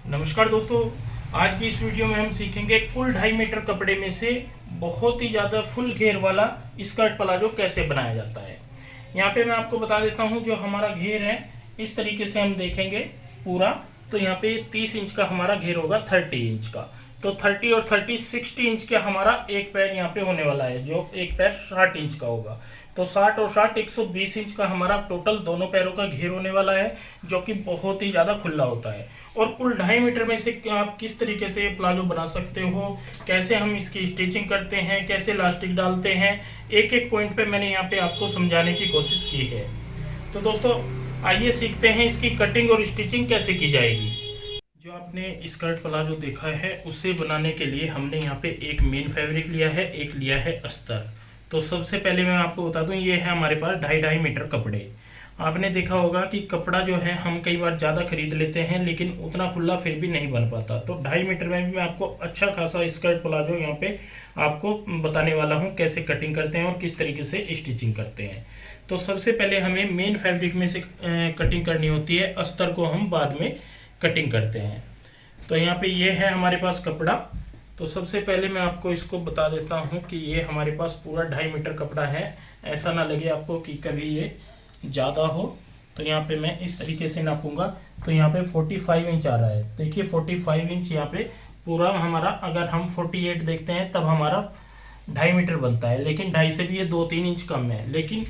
नमस्कार दोस्तों। आज की इस वीडियो में हम सीखेंगे कुल 2.5 मीटर कपड़े में से बहुत ही ज़्यादा फुल घेर वाला स्कर्ट प्लाजो कैसे बनाया जाता है। यहाँ पे मैं आपको बता देता हूँ, जो हमारा घेर है इस तरीके से हम देखेंगे पूरा, तो यहाँ पे 30 इंच का हमारा घेर होगा, 30 इंच का। तो 30 और 30 60 इंच का हमारा एक पैर यहाँ पे होने वाला है, जो एक पैर 60 इंच का होगा। तो 60 और 60 120 इंच का हमारा टोटल दोनों पैरों का घेर होने वाला है, जो कि बहुत ही ज़्यादा खुला होता है। और कुल 2.5 मीटर में से आप किस तरीके से प्लाजो बना सकते हो, कैसे हम इसकी स्टिचिंग करते हैं, कैसे इलास्टिक डालते हैं, एक एक पॉइंट पे मैंने यहाँ पे आपको समझाने की कोशिश की है। तो दोस्तों आइए सीखते हैं इसकी कटिंग और स्टिचिंग कैसे की जाएगी। जो आपने स्कर्ट प्लाजो देखा है उसे बनाने के लिए हमने यहाँ पे एक मेन फैब्रिक लिया है, एक लिया है अस्तर। तो सबसे पहले मैं आपको बता दूं, ये है हमारे पास 2.5 मीटर कपड़े। आपने देखा होगा कि कपड़ा जो है हम कई बार ज़्यादा खरीद लेते हैं, लेकिन उतना खुला फिर भी नहीं बन पाता। तो 2.5 मीटर में भी मैं आपको अच्छा खासा स्कर्ट प्लाजो यहाँ पे आपको बताने वाला हूँ, कैसे कटिंग करते हैं और किस तरीके से स्टिचिंग करते हैं। तो सबसे पहले हमें मेन फैब्रिक में से कटिंग करनी होती है, अस्तर को हम बाद में कटिंग करते हैं। तो यहाँ पे ये है हमारे पास कपड़ा। तो सबसे पहले मैं आपको इसको बता देता हूँ कि ये हमारे पास पूरा 2.5 मीटर कपड़ा है। ऐसा ना लगे आपको कि कभी ये ज़्यादा हो। तो यहाँ पे मैं इस तरीके से नापूंगा, तो यहाँ पे 45 इंच आ रहा है। देखिए 45 इंच यहाँ पे पूरा हमारा, अगर हम 48 देखते हैं तब हमारा 2.5 मीटर बनता है, लेकिन 2.5 से भी ये 2-3 इंच कम है। लेकिन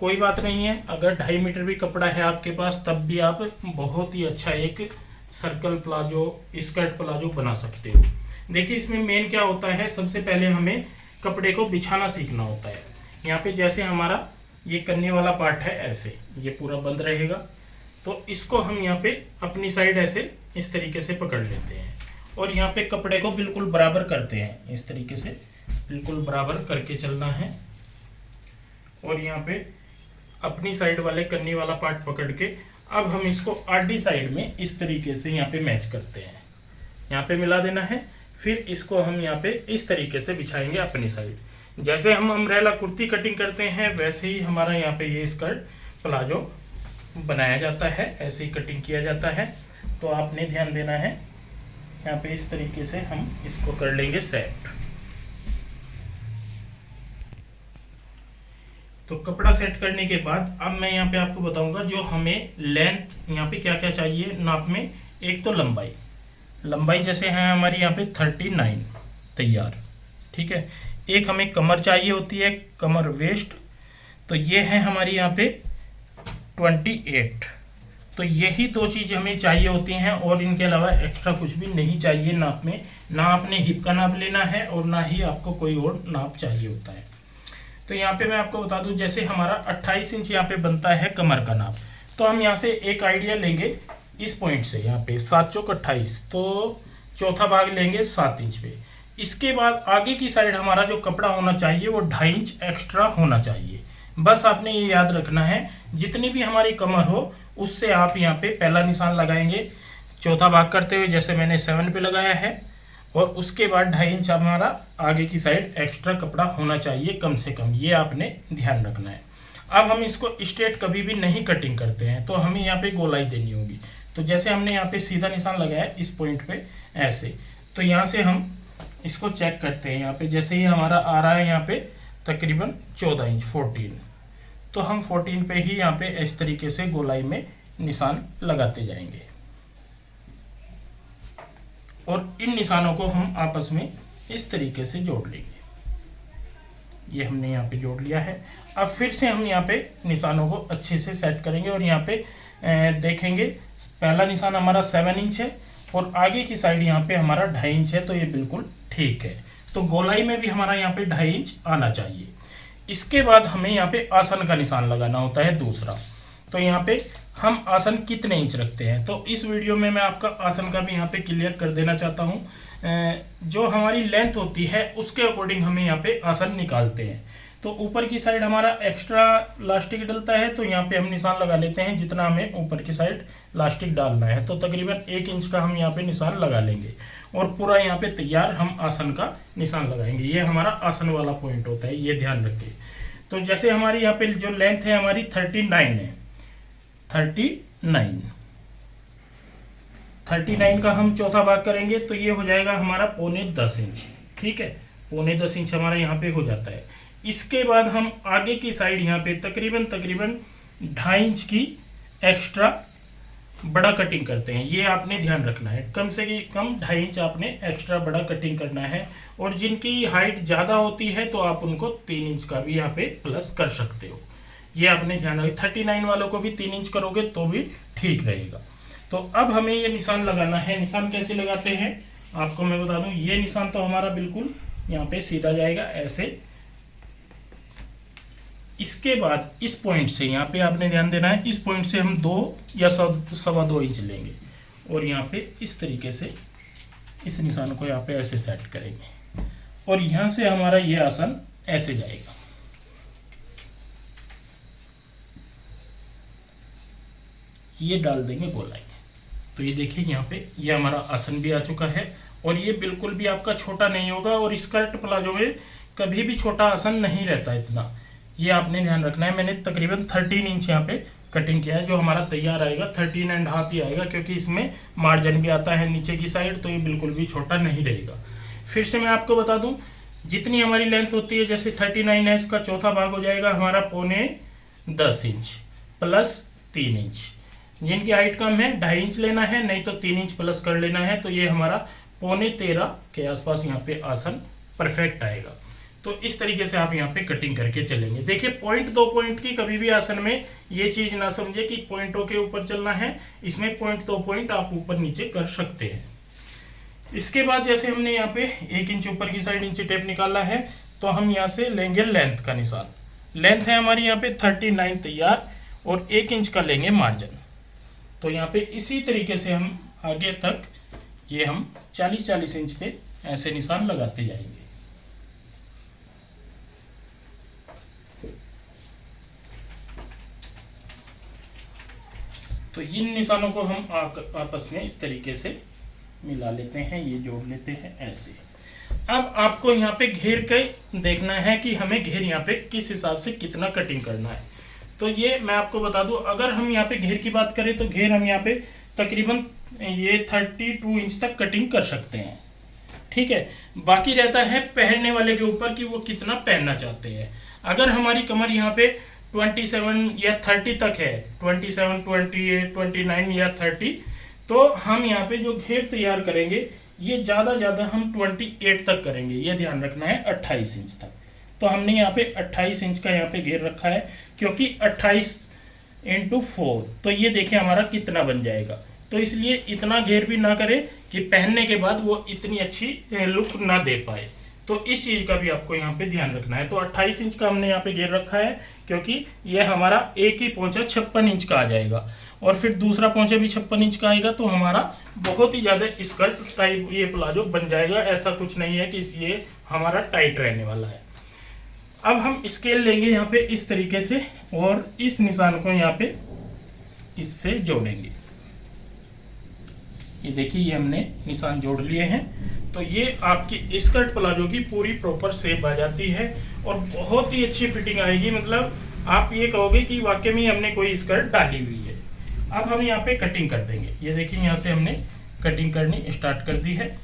कोई बात नहीं है, अगर 2.5 मीटर भी कपड़ा है आपके पास तब भी आप बहुत ही अच्छा एक सर्कल प्लाजो, स्कर्ट प्लाजो बना सकते हो। देखिए इसमें मेन क्या होता है, सबसे पहले हमें कपड़े को बिछाना सीखना होता है। यहाँ पे जैसे हमारा ये करने वाला पार्ट है, ऐसे ये पूरा बंद रहेगा, तो इसको हम यहाँ पे अपनी साइड ऐसे इस तरीके से पकड़ लेते हैं और यहाँ पे कपड़े को बिल्कुल बराबर करते हैं। इस तरीके से बिल्कुल बराबर करके चलना है और यहाँ पे अपनी साइड वाले कन्नी वाला पार्ट पकड़ के अब हम इसको आडी साइड में इस तरीके से यहाँ पे मैच करते हैं। यहाँ पे मिला देना है, फिर इसको हम यहाँ पे इस तरीके से बिछाएंगे अपनी साइड। जैसे हम अम्ब्रेला कुर्ती कटिंग करते हैं वैसे ही हमारा यहाँ पे ये स्कर्ट प्लाजो बनाया जाता है, ऐसे ही कटिंग किया जाता है। तो आपने ध्यान देना है, यहाँ पे इस तरीके से हम इसको कर लेंगे सेट। तो कपड़ा सेट करने के बाद अब मैं यहाँ पे आपको बताऊंगा जो हमें लेंथ यहाँ पे क्या क्या चाहिए नाप में। एक तो लंबाई, लंबाई जैसे है हमारी यहाँ पे 39 तैयार, ठीक है। एक हमें कमर चाहिए होती है, कमर वेस्ट, तो ये है हमारी यहाँ पे 28। तो यही दो चीज़ हमें चाहिए होती हैं और इनके अलावा एक्स्ट्रा कुछ भी नहीं चाहिए नाप में। ना आपने हिप का नाप लेना है और ना ही आपको कोई और नाप चाहिए होता है। तो यहाँ पे मैं आपको बता दूं, जैसे हमारा 28 इंच यहाँ पे बनता है कमर का नाप, तो हम यहाँ से एक आइडिया लेंगे इस पॉइंट से, यहाँ पे 7 चौक 28, तो चौथा भाग लेंगे 7 इंच पे। इसके बाद आगे की साइड हमारा जो कपड़ा होना चाहिए वो 2.5 इंच एक्स्ट्रा होना चाहिए। बस आपने ये याद रखना है, जितनी भी हमारी कमर हो उससे आप यहाँ पे पहला निशान लगाएंगे चौथा भाग करते हुए, जैसे मैंने 7 पे लगाया है। और उसके बाद 2.5 इंच हमारा आगे की साइड एक्स्ट्रा कपड़ा होना चाहिए कम से कम, ये आपने ध्यान रखना है। अब हम इसको स्ट्रेट कभी भी नहीं कटिंग करते हैं, तो हमें यहाँ पे गोलाई देनी होगी। तो जैसे हमने यहाँ पे सीधा निशान लगाया इस पॉइंट पे ऐसे, तो यहाँ से हम इसको चेक करते हैं। यहाँ पे जैसे ही हमारा आ रहा है यहाँ पे तकरीबन 14 इंच 14, तो हम 14 पे ही यहाँ पे इस तरीके से गोलाई में निशान लगाते जाएंगे और इन निशानों को हम आपस में इस तरीके से जोड़ लेंगे। ये हमने यहाँ पे जोड़ लिया है। अब फिर से हम यहाँ पे निशानों को अच्छे से सेट करेंगे और यहाँ पे देखेंगे पहला निशान हमारा 7 इंच है और आगे की साइड यहाँ पे हमारा 2.5 इंच है, तो ये बिल्कुल ठीक है। तो गोलाई में भी हमारा यहाँ पे 2.5 इंच आना चाहिए। इसके बाद हमें यहाँ पे आसन का निशान लगाना होता है दूसरा। तो यहाँ पे हम आसन कितने इंच रखते हैं, तो इस वीडियो में मैं आपका आसन का भी यहाँ पे क्लियर कर देना चाहता हूँ। जो हमारी लेंथ होती है उसके अकॉर्डिंग हमें यहाँ पे आसन निकालते हैं। तो ऊपर की साइड हमारा एक्स्ट्रा लास्टिक डलता है, तो यहाँ पे हम निशान लगा लेते हैं जितना हमें ऊपर की साइड लास्टिक डालना है। तो तकरीबन 1 इंच का हम यहाँ पे निशान लगा लेंगे और पूरा यहाँ पे तैयार हम आसन का निशान लगाएंगे। ये हमारा आसन वाला पॉइंट होता है, ये ध्यान रखें। तो जैसे हमारी यहाँ पे जो लेंथ है हमारी 39 है, 39, 39 का हम चौथा भाग करेंगे तो ये हो जाएगा हमारा 9.25 इंच। ठीक है, 9.25 इंच हमारा यहाँ पे हो जाता है। इसके बाद हम आगे की साइड यहाँ पे तकरीबन 2.5 इंच की एक्स्ट्रा बड़ा कटिंग करते हैं। ये आपने ध्यान रखना है, कम से कम 2.5 इंच आपने एक्स्ट्रा बड़ा कटिंग करना है। और जिनकी हाइट ज़्यादा होती है तो आप उनको 3 इंच का भी यहाँ पे प्लस कर सकते हो। ये आपने ध्यान रखना। 39 वालों को भी 3 इंच करोगे तो भी ठीक रहेगा। तो अब हमें ये निशान लगाना है। निशान कैसे लगाते हैं आपको मैं बता दूं। ये निशान तो हमारा बिल्कुल यहाँ पे सीधा जाएगा ऐसे। इसके बाद इस पॉइंट से यहाँ पे आपने ध्यान देना है, इस पॉइंट से हम 2 या 2.25 इंच लेंगे और यहाँ पे इस तरीके से इस निशान को यहाँ पे ऐसे सेट करेंगे और यहाँ से हमारा ये आसन ऐसे जाएगा। ये डाल देंगे गोलाई। तो ये देखिए यहाँ पे ये हमारा आसन भी आ चुका है और ये बिल्कुल भी आपका छोटा नहीं होगा। और स्कर्ट प्लाजो में कभी भी छोटा आसन नहीं रहता इतना, ये आपने ध्यान रखना है। मैंने तकरीबन 13 इंच यहाँ पे कटिंग किया है। जो हमारा तैयार आएगा 13.5 ही आएगा, क्योंकि इसमें मार्जिन भी आता है नीचे की साइड, तो ये बिल्कुल भी छोटा नहीं रहेगा। फिर से मैं आपको बता दूं, जितनी हमारी लेंथ होती है, जैसे 39 है, इसका चौथा भाग हो जाएगा हमारा 9.10 इंच प्लस 3 इंच। जिनकी हाइट कम है 2.5 इंच लेना है, नहीं तो 3 इंच प्लस कर लेना है। तो ये हमारा 9.13 के आसपास यहाँ पे आसन परफेक्ट आएगा। तो इस तरीके से आप यहाँ पे कटिंग करके चलेंगे। देखिए पॉइंट 2 पॉइंट की कभी भी आसन में ये चीज ना समझे कि पॉइंटों के ऊपर चलना है। इसमें पॉइंट 2 पॉइंट आप ऊपर नीचे कर सकते हैं। इसके बाद जैसे हमने यहाँ पे 1 इंच ऊपर की साइड इंची टेप निकाला है, तो हम यहाँ से लेंगे लेंथ का निशान। लेंथ है हमारी यहाँ पे 39 तैयार और 1 इंच का लेंगे मार्जिन। तो यहाँ पे इसी तरीके से हम आगे तक ये हम 40-40 इंच पे ऐसे निशान लगाते जाएंगे। तो इन निशानों को हम आपस में इस तरीके से मिला लेते हैं, ये जोड़ लेते हैं ऐसे। अब आपको यहाँ पे घेर के देखना है कि हमें घेर यहाँ पे किस हिसाब से कितना कटिंग करना है। तो ये मैं आपको बता दूं, अगर हम यहाँ पे घेर की बात करें तो घेर हम यहाँ पे तकरीबन ये 32 इंच तक कटिंग कर सकते हैं। ठीक है, बाकी रहता है पहनने वाले के ऊपर कि वो कितना पहनना चाहते हैं। अगर हमारी कमर यहाँ पे 27 या 30 तक है, 27, 28, 29 या 30, तो हम यहाँ पे जो घेर तैयार करेंगे ये ज्यादा हम 28 तक करेंगे। ये ध्यान रखना है, 28 इंच तक। तो हमने यहाँ पे 28 इंच का यहाँ पे घेर रखा है, क्योंकि 28 × 4, तो ये देखिए हमारा कितना बन जाएगा। तो इसलिए इतना घेर भी ना करें कि पहनने के बाद वो इतनी अच्छी लुक ना दे पाए। तो इस चीज का भी आपको यहाँ पे ध्यान रखना है। तो 28 इंच का हमने यहाँ पे घेर रखा है, क्योंकि ये हमारा एक ही पोंचा 56 इंच का आ जाएगा और फिर दूसरा पोंचा भी 56 इंच का आएगा। तो हमारा बहुत ही ज्यादा स्कर्ट टाइप ये प्लाजो बन जाएगा। ऐसा कुछ नहीं है कि ये हमारा टाइट रहने वाला है। अब हम स्केल लेंगे यहाँ पे इस तरीके से और इस निशान को यहाँ पे इससे जोड़ेंगे। ये देखिए ये हमने निशान जोड़ लिए हैं। तो ये आपकी स्कर्ट प्लाजो की पूरी प्रॉपर शेप आ जाती है और बहुत ही अच्छी फिटिंग आएगी। मतलब आप ये कहोगे कि वाकई में हमने कोई स्कर्ट डाली हुई है। अब हम यहाँ पे कटिंग कर देंगे। ये देखिए यहाँ से हमने कटिंग करनी स्टार्ट कर दी है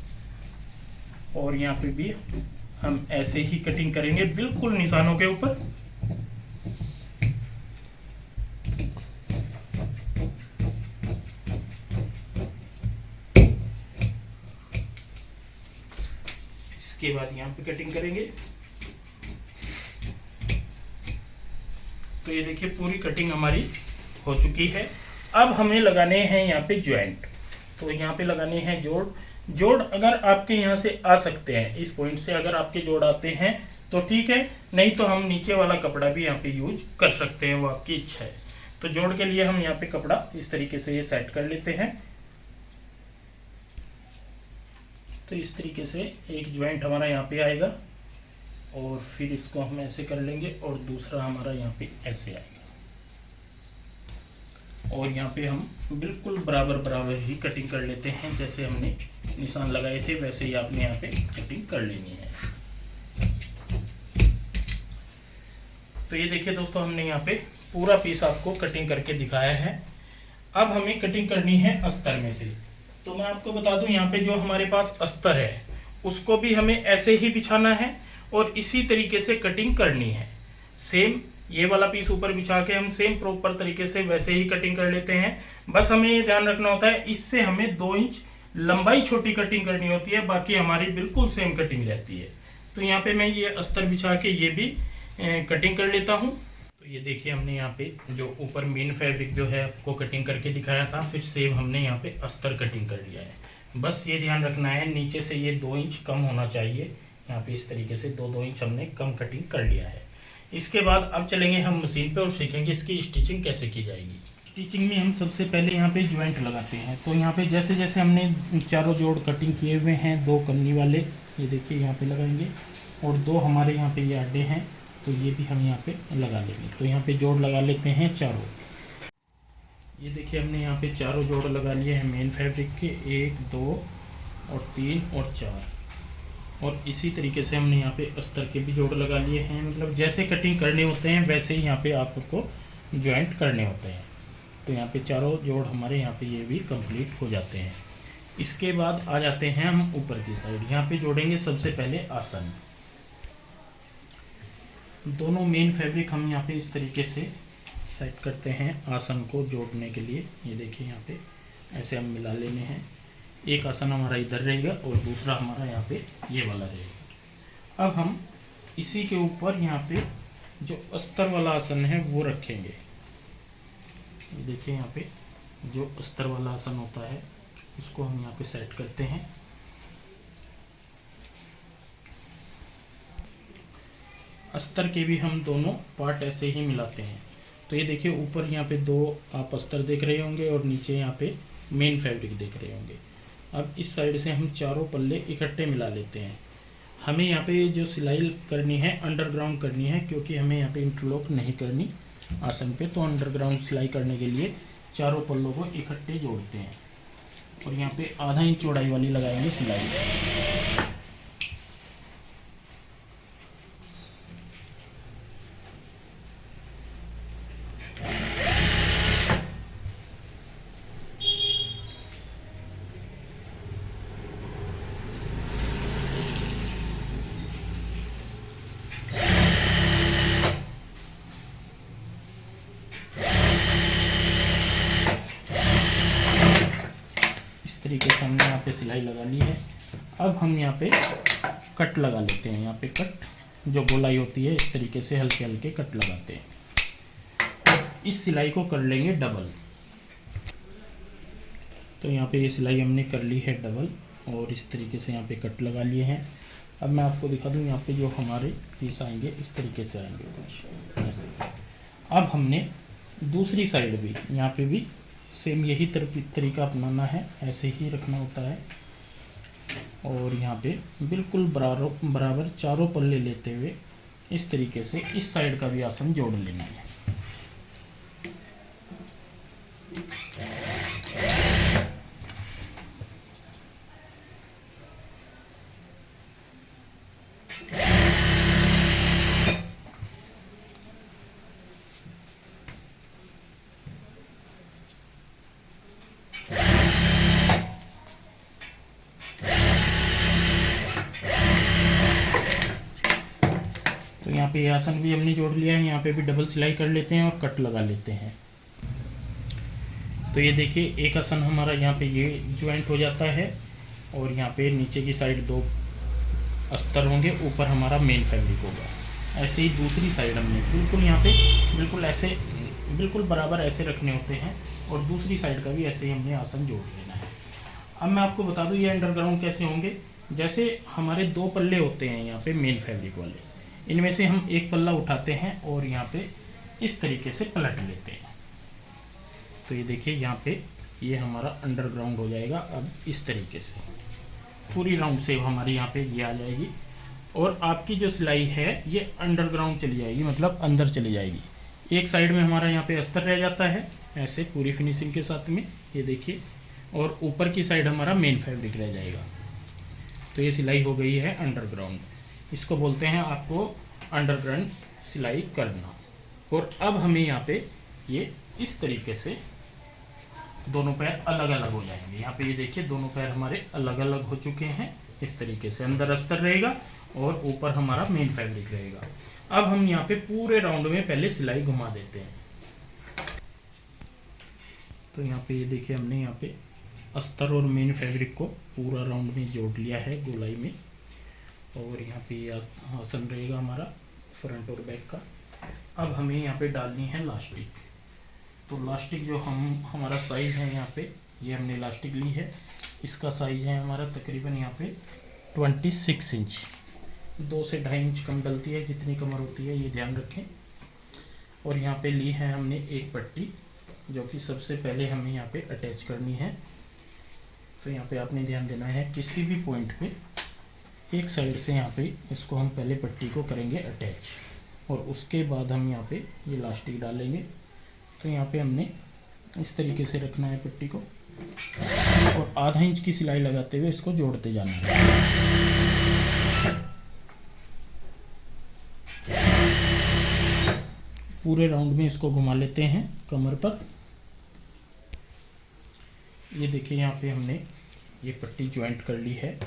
और यहाँ पे भी हम ऐसे ही कटिंग करेंगे बिल्कुल निशानों के ऊपर। इसके बाद यहाँ पे कटिंग करेंगे। तो ये देखिए पूरी कटिंग हमारी हो चुकी है। अब हमें लगाने हैं यहाँ पे ज्वाइंट। तो यहाँ पे लगाने हैं जोड़ अगर आपके यहाँ से आ सकते हैं, इस पॉइंट से अगर आपके जोड़ आते हैं तो ठीक है, नहीं तो हम नीचे वाला कपड़ा भी यहाँ पे यूज कर सकते हैं, वो आपकी इच्छा है। तो जोड़ के लिए हम यहाँ पे कपड़ा इस तरीके से ये सेट कर लेते हैं। तो इस तरीके से एक ज्वाइंट हमारा यहाँ पे आएगा और फिर इसको हम ऐसे कर लेंगे और दूसरा हमारा यहाँ पे ऐसे आएगा और यहाँ पे हम बिल्कुल बराबर ही कटिंग कर लेते हैं। जैसे हमने निशान लगाए थे वैसे ही आपने यहाँ पे कटिंग कर लेनी है। तो ये देखिए दोस्तों, हमने यहाँ पे पूरा पीस आपको कटिंग करके दिखाया है। अब हमें कटिंग करनी है अस्तर में से। तो मैं आपको बता दूं यहाँ पे जो हमारे पास अस्तर है उसको भी हमें ऐसे ही बिछाना है और इसी तरीके से कटिंग करनी है। सेम ये वाला पीस ऊपर बिछा के हम सेम प्रॉपर तरीके से वैसे ही कटिंग कर लेते हैं। बस हमें ये ध्यान रखना होता है इससे हमें 2 इंच लंबाई छोटी कटिंग करनी होती है, बाकी हमारी बिल्कुल सेम कटिंग रहती है। तो यहाँ पे मैं ये अस्तर बिछा के ये भी कटिंग कर लेता हूँ। तो ये देखिए हमने यहाँ पे जो ऊपर मेन फैब्रिक जो है आपको कटिंग करके दिखाया था, फिर सेम हमने यहाँ पे अस्तर कटिंग कर लिया है। बस ये ध्यान रखना है नीचे से ये 2 इंच कम होना चाहिए। यहाँ पे इस तरीके से 2-2 इंच हमने कम कटिंग कर लिया है। इसके बाद अब चलेंगे हम मशीन पे और सीखेंगे इसकी स्टिचिंग कैसे की जाएगी। स्टिचिंग में हम सबसे पहले यहाँ पे ज्वाइंट लगाते हैं। तो यहाँ पे जैसे जैसे हमने चारों जोड़ कटिंग किए हुए हैं 2 कन्नी वाले, ये देखिए यहाँ पे लगाएंगे, और 2 हमारे यहाँ पे ये अड्डे हैं तो ये भी हम यहाँ पे लगा लेंगे। तो यहाँ पे जोड़ लगा लेते हैं चारों। ये देखिए हमने यहाँ पे चारों जोड़ लगा लिए हैं मेन फैब्रिक के, 1 2 और 3 और 4। और इसी तरीके से हमने यहाँ पे अस्तर के भी जोड़ लगा लिए हैं। मतलब जैसे कटिंग करने होते हैं वैसे ही यहाँ पे आपको ज्वाइंट करने होते हैं। तो यहाँ पे चारों जोड़ हमारे यहाँ पे ये भी कंप्लीट हो जाते हैं। इसके बाद आ जाते हैं हम ऊपर की साइड। यहाँ पे जोड़ेंगे सबसे पहले आसन। दोनों मेन फैब्रिक हम यहाँ पे इस तरीके से सेट करते हैं आसन को जोड़ने के लिए। ये देखिए यहाँ पे ऐसे हम मिला लेने हैं। एक आसन हमारा इधर रहेगा और दूसरा हमारा यहाँ पे ये वाला रहेगा। अब हम इसी के ऊपर यहाँ पे जो अस्तर वाला आसन है वो रखेंगे। ये देखिए यहाँ पे जो अस्तर वाला आसन होता है उसको हम यहाँ पे सेट करते हैं। अस्तर के भी हम दोनों पार्ट ऐसे ही मिलाते हैं। तो ये देखिए ऊपर यहाँ पे 2 आप अस्तर देख रहे होंगे और नीचे यहाँ पे मेन फैब्रिक देख रहे होंगे। अब इस साइड से हम चारों पल्ले इकट्ठे मिला लेते हैं। हमें यहाँ पे जो सिलाई करनी है अंडरग्राउंड करनी है, क्योंकि हमें यहाँ पे इंटरलॉक नहीं करनी आसन पे। तो अंडरग्राउंड सिलाई करने के लिए चारों पल्लों को इकट्ठे जोड़ते हैं और यहाँ पे आधा इंच चौड़ाई वाली लगाएंगे सिलाई। तरीके से हमने यहाँ पे सिलाई लगा ली है। अब हम यहाँ पे कट लगा लेते हैं। यहाँ पे कट जो गोलाई होती है इस तरीके से हल्के हल्के कट लगाते हैं। इस सिलाई को कर लेंगे डबल। तो यहाँ पे ये सिलाई हमने कर ली है डबल और इस तरीके से यहाँ पे कट लगा लिए हैं। अब मैं आपको दिखा दूँ यहाँ पे जो हमारे पीस आएंगे इस तरीके से आएंगे कुछ ऐसे। अब हमने दूसरी साइड भी यहाँ पे भी सेम यही तरीका अपनाना है, ऐसे ही रखना होता है। और यहाँ पे बिल्कुल बराबर चारों पल्ले लेते हुए इस तरीके से इस साइड का भी आसन जोड़ लेना है। तो यहाँ पे आसन भी हमने जोड़ लिया है। यहाँ पे भी डबल सिलाई कर लेते हैं और कट लगा लेते हैं। तो ये देखिए एक आसन हमारा यहाँ पे ये ज्वाइंट हो जाता है और यहाँ पे नीचे की साइड 2 अस्तर होंगे, ऊपर हमारा मेन फैब्रिक होगा। ऐसे ही दूसरी साइड हमने बिल्कुल यहाँ पे बिल्कुल ऐसे बिल्कुल बराबर ऐसे रखने होते हैं और दूसरी साइड का भी ऐसे ही हमने आसन जोड़ लेना है। अब मैं आपको बता दूँ ये अंडरग्राउंड कैसे होंगे। जैसे हमारे 2 पल्ले होते हैं यहाँ पे मेन फैब्रिक वाले, इनमें से हम एक पल्ला उठाते हैं और यहाँ पे इस तरीके से पलट लेते हैं। तो ये देखिए यहाँ पे ये हमारा अंडरग्राउंड हो जाएगा। अब इस तरीके से पूरी राउंड शेप हमारी यहाँ पे ये आ जाएगी और आपकी जो सिलाई है ये अंडरग्राउंड चली जाएगी, मतलब अंदर चली जाएगी। एक साइड में हमारा यहाँ पे अस्तर रह जाता है ऐसे पूरी फिनिशिंग के साथ में, ये देखिए, और ऊपर की साइड हमारा मेन फैब्रिक रह जाएगा। तो ये सिलाई हो गई है अंडरग्राउंड। इसको बोलते हैं आपको अंडरग्राउंड सिलाई करना। और अब हमें यहाँ पे ये इस तरीके से दोनों पैर अलग अलग हो जाएंगे। यहाँ पे ये देखिए दोनों पैर हमारे अलग अलग हो चुके हैं। इस तरीके से अंदर अस्तर रहेगा और ऊपर हमारा मेन फैब्रिक रहेगा। अब हम यहाँ पे पूरे राउंड में पहले सिलाई घुमा देते हैं। तो यहाँ पे ये देखिए हमने यहाँ पे अस्तर और मेन फैब्रिक को पूरा राउंड में जोड़ लिया है गोलाई में। और यहाँ पे आसन रहेगा हमारा फ्रंट और बैक का। अब हमें यहाँ पे डालनी है लास्टिक। तो लास्टिक जो हमारा साइज़ है यहाँ पे, ये हमने लास्टिक ली है। इसका साइज़ है हमारा तकरीबन यहाँ पे 26 इंच। 2 से 2.5 इंच कम डलती है जितनी कमर होती है, ये ध्यान रखें। और यहाँ पे ली है हमने एक पट्टी, जो कि सबसे पहले हमें यहाँ पे अटैच करनी है। तो यहाँ पे आपने ध्यान देना है, किसी भी पॉइंट पे एक साइड से यहाँ पे इसको हम पहले पट्टी को करेंगे अटैच, और उसके बाद हम यहाँ पे ये लास्टिक डालेंगे। तो यहाँ पे हमने इस तरीके से रखना है पट्टी को, और आधा इंच की सिलाई लगाते हुए इसको जोड़ते जाना है। पूरे राउंड में इसको घुमा लेते हैं कमर पर। ये देखिए यहाँ पे हमने ये पट्टी ज्वाइंट कर ली है।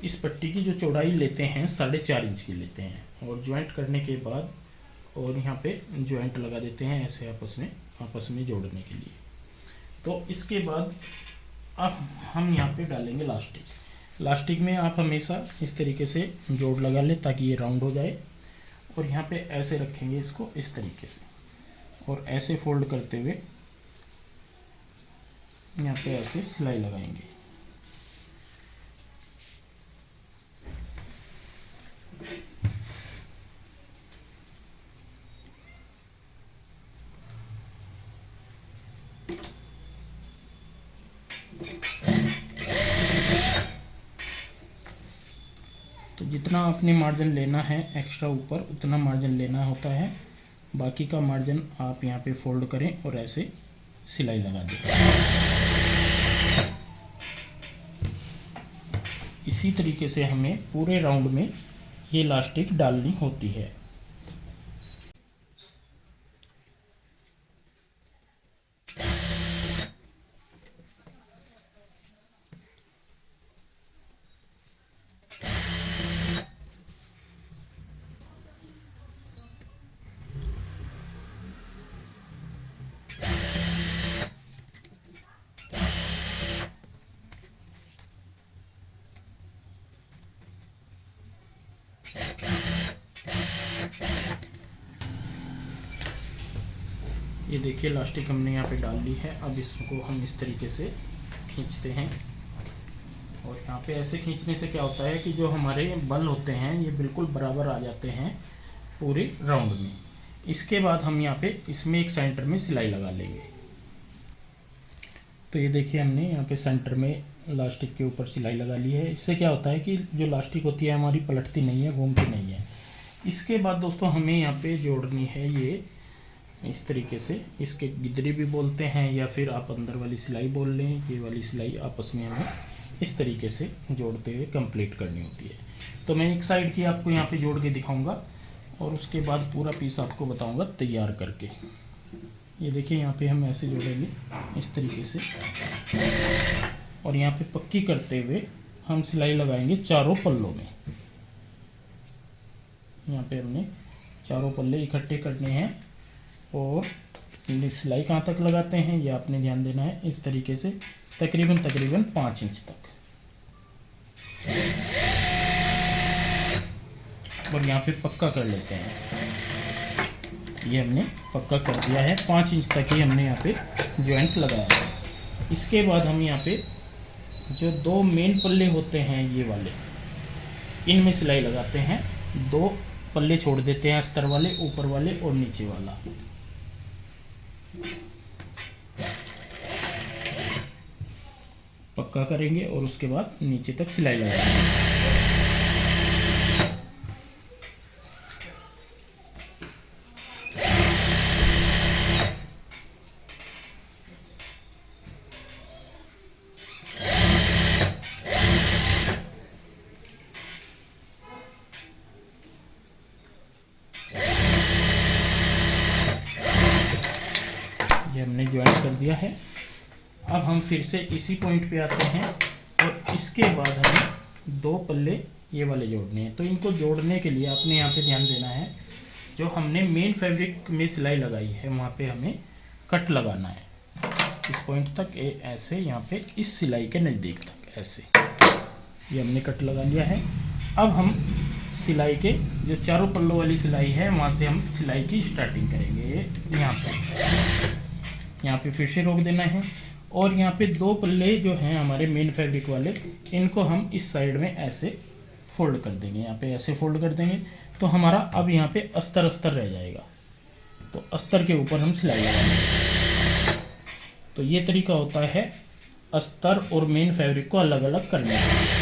इस पट्टी की जो चौड़ाई लेते हैं 4.5 इंच की लेते हैं, और ज्वाइंट करने के बाद और यहाँ पे ज्वाइंट लगा देते हैं ऐसे आपस में जोड़ने के लिए। तो इसके बाद अब हम यहाँ पे डालेंगे लास्टिक। लास्टिक में आप हमेशा इस तरीके से जोड़ लगा लें ताकि ये राउंड हो जाए, और यहाँ पे ऐसे रखेंगे इसको इस तरीके से, और ऐसे फोल्ड करते हुए यहाँ पे ऐसे सिलाई लगाएंगे। तो जितना आपने मार्जिन लेना है एक्स्ट्रा ऊपर, उतना मार्जिन लेना होता है। बाकी का मार्जिन आप यहाँ पे फोल्ड करें और ऐसे सिलाई लगा दें। इसी तरीके से हमें पूरे राउंड में ये लास्टिक डालनी होती है। ये देखिए लास्टिक हमने यहाँ पे डाल ली है। अब इसको हम इस तरीके से खींचते हैं, और यहाँ पे ऐसे खींचने से क्या होता है कि जो हमारे बल होते हैं ये बिल्कुल बराबर आ जाते हैं पूरे राउंड में। इसके बाद हम यहाँ पे इसमें एक सेंटर में सिलाई लगा लेंगे। तो ये देखिए हमने यहाँ पे सेंटर में लास्टिक के ऊपर सिलाई लगा ली है। इससे क्या होता है कि जो लास्टिक होती है हमारी पलटती नहीं है, घूमती नहीं है। इसके बाद दोस्तों हमें यहाँ पे जोड़नी है ये इस तरीके से, इसके गिदरी भी बोलते हैं या फिर आप अंदर वाली सिलाई बोल लें। ये वाली सिलाई आपस में हमें इस तरीके से जोड़ते हुए कंप्लीट करनी होती है। तो मैं एक साइड की आपको यहाँ पे जोड़ के दिखाऊंगा, और उसके बाद पूरा पीस आपको बताऊंगा तैयार करके। ये देखिए यहाँ पे हम ऐसे जोड़ेंगे इस तरीके से, और यहाँ पे पक्की करते हुए हम सिलाई लगाएंगे चारों पल्लों में। यहाँ पे हमने चारों पल्ले इकट्ठे करने हैं, और सिलाई कहाँ तक लगाते हैं ये आपने ध्यान देना है। इस तरीके से तकरीबन 5 इंच तक, और यहाँ पे पक्का कर लेते हैं। ये हमने पक्का कर दिया है, 5 इंच तक ही हमने यहाँ पे जॉइंट लगाया है। इसके बाद हम यहाँ पे जो 2 मेन पल्ले होते हैं ये वाले, इनमें सिलाई लगाते हैं। 2 पल्ले छोड़ देते हैं, अस्तर वाले, ऊपर वाले और नीचे वाला। पक्का करेंगे और उसके बाद नीचे तक सिलाई लगाएंगे। ये हमने ज्वाइन कर दिया है। हम फिर से इसी पॉइंट पे आते हैं और इसके बाद हमें 2 पल्ले ये वाले जोड़ने हैं। तो इनको जोड़ने के लिए आपने यहाँ पे ध्यान देना है, जो हमने मेन फैब्रिक में सिलाई लगाई है वहाँ पे हमें कट लगाना है इस पॉइंट तक, ऐसे यहाँ पे इस सिलाई के नज़दीक तक ऐसे ये हमने कट लगा लिया है। अब हम सिलाई के जो चारों पल्लों वाली सिलाई है वहाँ से हम सिलाई की स्टार्टिंग करेंगे। यहाँ पे फिर से रोक देना है और यहाँ पे 2 पल्ले जो हैं हमारे मेन फैब्रिक वाले, इनको हम इस साइड में ऐसे फोल्ड कर देंगे। यहाँ पे ऐसे फोल्ड कर देंगे तो हमारा अब यहाँ पे अस्तर अस्तर रह जाएगा, तो अस्तर के ऊपर हम सिलाई लगाएंगे। तो ये तरीका होता है अस्तर और मेन फैब्रिक को अलग अलग करने का।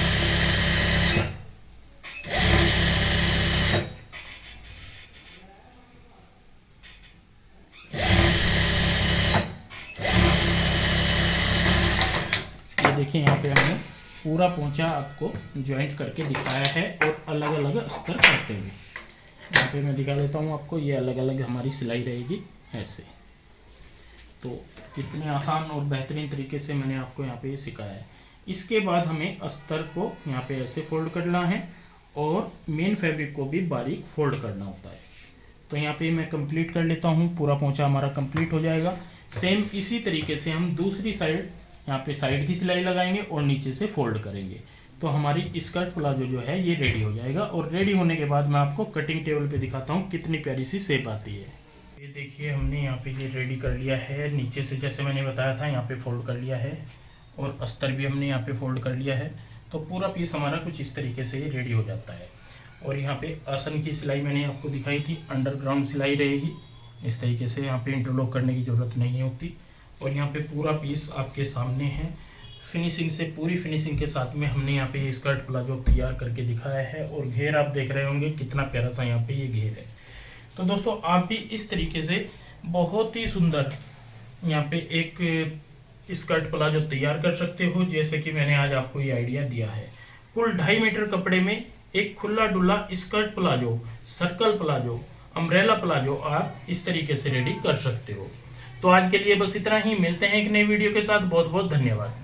देखिए यहाँ पे हमने पूरा पोंचा आपको ज्वाइंट करके दिखाया है और अलग अलग अस्तर करते हुए। यहाँ पे मैं दिखा देता हूँ आपको, ये अलग अलग हमारी सिलाई रहेगी ऐसे। तो कितने आसान और बेहतरीन तरीके से मैंने आपको यहाँ पे ये सिखाया है। इसके बाद हमें अस्तर को यहाँ पे ऐसे फोल्ड करना है और मेन फैब्रिक को भी बारीक फोल्ड करना होता है। तो यहाँ पे मैं कंप्लीट कर लेता हूँ, पूरा पोंचा हमारा कंप्लीट हो जाएगा। सेम इसी तरीके से हम दूसरी साइड यहाँ पे साइड की सिलाई लगाएंगे और नीचे से फोल्ड करेंगे, तो हमारी स्कर्ट प्लाजो जो है ये रेडी हो जाएगा। और रेडी होने के बाद मैं आपको कटिंग टेबल पे दिखाता हूँ कितनी प्यारी सी शेप आती है। ये देखिए हमने यहाँ पे ये रेडी कर लिया है, नीचे से जैसे मैंने बताया था यहाँ पे फोल्ड कर लिया है और अस्तर भी हमने यहाँ पे फोल्ड कर लिया है। तो पूरा पीस हमारा कुछ इस तरीके से ये रेडी हो जाता है। और यहाँ पे आसन की सिलाई मैंने आपको दिखाई थी, अंडरग्राउंड सिलाई रहेगी इस तरीके से, यहाँ पे इंटरलॉक करने की ज़रूरत नहीं होती। और यहाँ पे पूरा पीस आपके सामने है, फिनिशिंग से पूरी फिनिशिंग के साथ में हमने यहाँ पे ये स्कर्ट प्लाजो तैयार करके दिखाया है। और घेर आप देख रहे होंगे कितना प्यारा सा यहाँ पे ये घेर है। तो दोस्तों आप भी इस तरीके से बहुत ही सुंदर यहाँ पे एक स्कर्ट प्लाजो तैयार कर सकते हो, जैसे कि मैंने आज आपको ये आइडिया दिया है। कुल 2.5 मीटर कपड़े में एक खुला डुला skirt palazzo, circle palazzo, umbrella palazzo आप इस तरीके से रेडी कर सकते हो। तो आज के लिए बस इतना ही, मिलते हैं एक नई वीडियो के साथ। बहुत बहुत धन्यवाद।